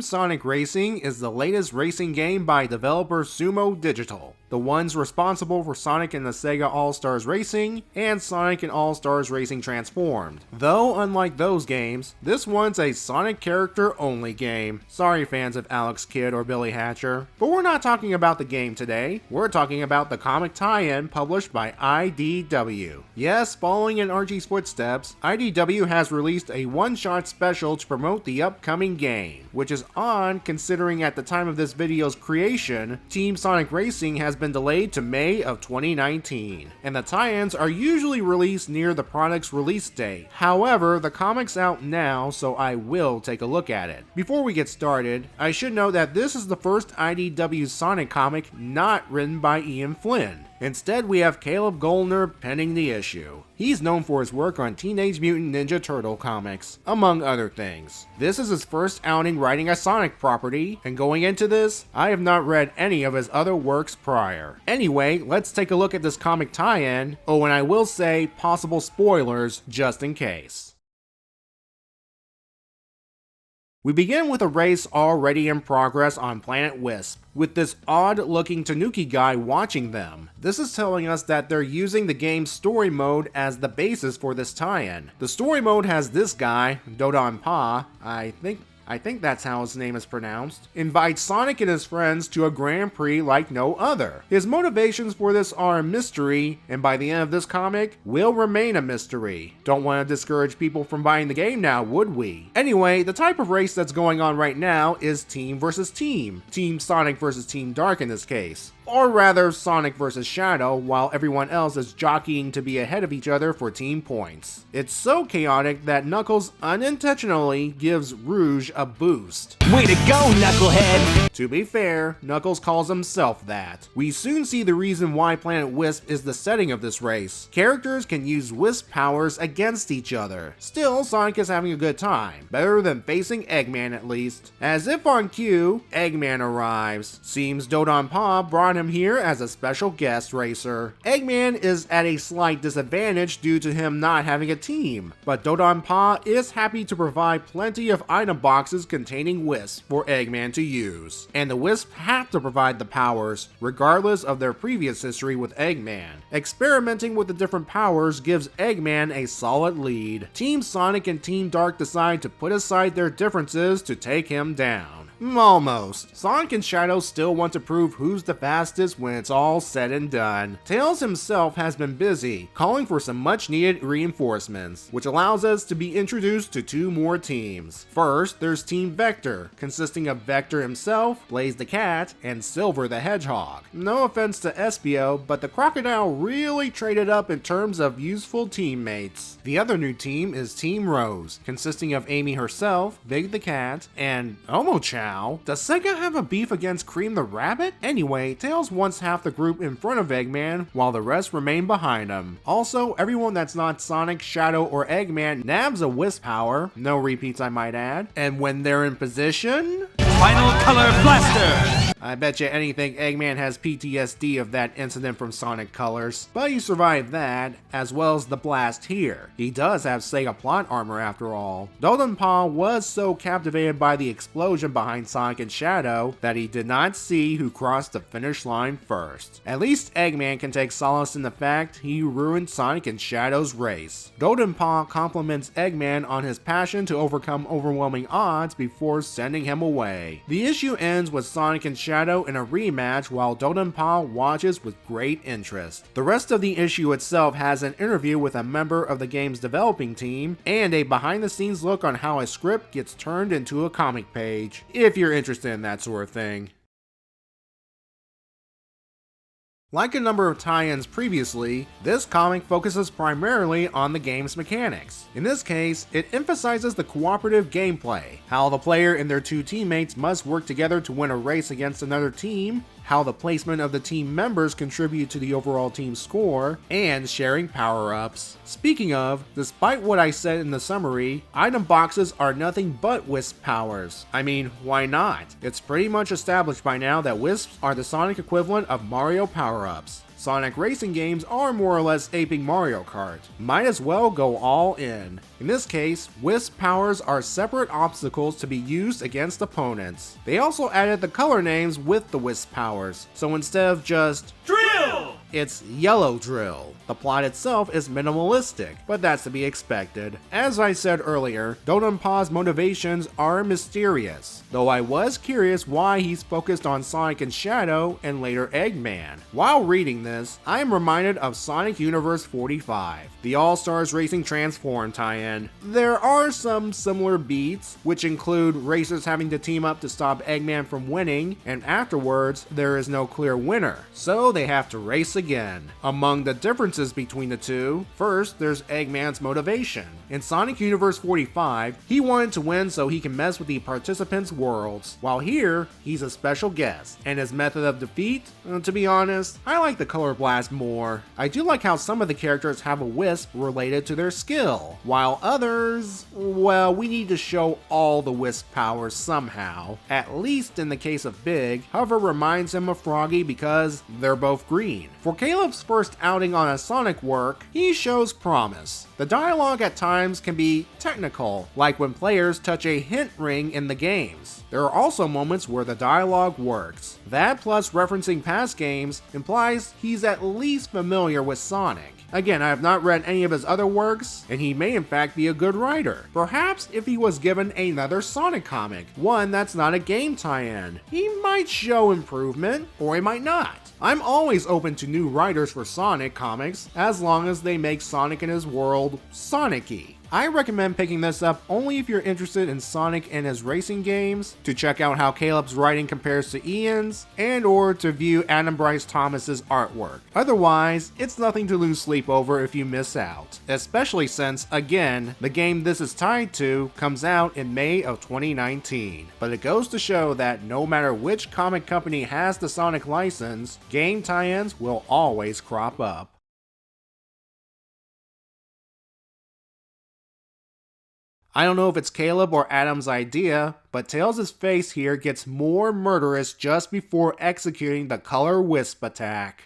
Team Sonic Racing is the latest racing game by developer Sumo Digital, the ones responsible for Sonic and the Sega All-Stars Racing and Sonic and All-Stars Racing Transformed. Though unlike those games, this one's a Sonic character only game. Sorry fans of Alex Kidd or Billy Hatcher. But we're not talking about the game today, we're talking about the comic tie-in published by IDW. Yes, following in Archie's footsteps, IDW has released a one-shot special to promote the upcoming game, which is odd considering at the time of this video's creation, Team Sonic Racing has been delayed to May of 2019, and the tie-ins are usually released near the product's release date. However, the comic's out now, so I will take a look at it. Before we get started, I should note that this is the first IDW Sonic comic not written by Ian Flynn. Instead, we have Caleb Goldner penning the issue. He's known for his work on Teenage Mutant Ninja Turtle comics, among other things. This is his first outing writing a Sonic property, and going into this, I have not read any of his other works prior. Anyway, let's take a look at this comic tie-in. Oh, and I will say possible spoilers just in case. We begin with a race already in progress on planet Wisp, with this odd-looking Tanuki guy watching them. This is telling us that they're using the game's story mode as the basis for this tie-in. The story mode has this guy, Dodon Pa, I think that's how his name is pronounced, invites Sonic and his friends to a Grand Prix like no other. His motivations for this are a mystery, and by the end of this comic, will remain a mystery. Don't want to discourage people from buying the game now, would we? Anyway, the type of race that's going on right now is team versus team. Team Sonic versus Team Dark in this case. Or rather, Sonic versus Shadow, while everyone else is jockeying to be ahead of each other for team points. It's so chaotic that Knuckles unintentionally gives Rouge a boost. Way to go, Knucklehead! To be fair, Knuckles calls himself that. We soon see the reason why Planet Wisp is the setting of this race. Characters can use Wisp powers against each other. Still, Sonic is having a good time. Better than facing Eggman at least. As if on cue, Eggman arrives. Seems Dodon Pa brought him here as a special guest racer. Eggman is at a slight disadvantage due to him not having a team, but Dodon Pa is happy to provide plenty of item boxes containing Wisp for Eggman to use. And the Wisp have to provide the powers, regardless of their previous history with Eggman. Experimenting with the different powers gives Eggman a solid lead. Team Sonic and Team Dark decide to put aside their differences to take him down. Almost. Sonic and Shadow still want to prove who's the fastest when it's all said and done. Tails himself has been busy, calling for some much needed reinforcements, which allows us to be introduced to two more teams. First, there's Team Vector, consisting of Vector himself, Blaze the Cat, and Silver the Hedgehog. No offense to Espio, but the Crocodile really traded up in terms of useful teammates. The other new team is Team Rose, consisting of Amy herself, Big the Cat, and Omochao. Does Sega have a beef against Cream the Rabbit? Anyway, Tails wants half the group in front of Eggman, while the rest remain behind him. Also, everyone that's not Sonic, Shadow, or Eggman nabs a Wisp power, no repeats I might add, and when they're in position... Final Color Blaster! I bet you anything Eggman has PTSD of that incident from Sonic Colors, but he survived that, as well as the blast here. He does have Sega plot armor after all. Dodon Pa was so captivated by the explosion behind Sonic and Shadow that he did not see who crossed the finish line first. At least Eggman can take solace in the fact he ruined Sonic and Shadow's race. Dodon Pa compliments Eggman on his passion to overcome overwhelming odds before sending him away. The issue ends with Sonic and Shadow in a rematch while Dodon Pa watches with great interest. The rest of the issue itself has an interview with a member of the game's developing team and a behind the scenes look on how a script gets turned into a comic page, if you're interested in that sort of thing. Like a number of tie-ins previously, this comic focuses primarily on the game's mechanics. In this case, it emphasizes the cooperative gameplay, how the player and their two teammates must work together to win a race against another team, how the placement of the team members contribute to the overall team score, and sharing power-ups. Speaking of, despite what I said in the summary, item boxes are nothing but Wisp powers. I mean, why not? It's pretty much established by now that Wisps are the Sonic equivalent of Mario power-ups. Sonic racing games are more or less aping Mario Kart. Might as well go all in. In this case, Wisp powers are separate obstacles to be used against opponents. They also added the color names with the Wisp powers, so instead of just Drill! it's Yellow Drill. The plot itself is minimalistic, but that's to be expected. As I said earlier, Donenpa's motivations are mysterious, though I was curious why he's focused on Sonic and Shadow and later Eggman. While reading this, I am reminded of Sonic Universe 45, the All-Stars Racing Transform tie-in. There are some similar beats, which include racers having to team up to stop Eggman from winning, and afterwards, there is no clear winner, so they have to race again. Among the differences between the two, first there's Eggman's motivation. In Sonic Universe 45, he wanted to win so he can mess with the participants' worlds, while here, he's a special guest. And his method of defeat? To be honest, I like the Color Blast more. I do like how some of the characters have a Wisp related to their skill, while others, well, we need to show all the Wisp powers somehow. At least in the case of Big, Hover reminds him of Froggy because they're both green. For Caleb's first outing on a Sonic work, he shows promise. The dialogue at times can be technical, like when players touch a hint ring in the games. There are also moments where the dialogue works. That plus referencing past games implies he's at least familiar with Sonic. Again, I have not read any of his other works, and he may in fact be a good writer. Perhaps if he was given another Sonic comic, one that's not a game tie-in, he might show improvement, or he might not. I'm always open to new writers for Sonic comics, as long as they make Sonic and his world Sonic-y. I recommend picking this up only if you're interested in Sonic and his racing games, to check out how Caleb's writing compares to Ian's, and or to view Adam Bryce Thomas's artwork. Otherwise, it's nothing to lose sleep over if you miss out, especially since, again, the game this is tied to comes out in May of 2019. But it goes to show that no matter which comic company has the Sonic license, game tie-ins will always crop up. I don't know if it's Caleb or Adam's idea, but Tails' face here gets more murderous just before executing the Color Wisp attack.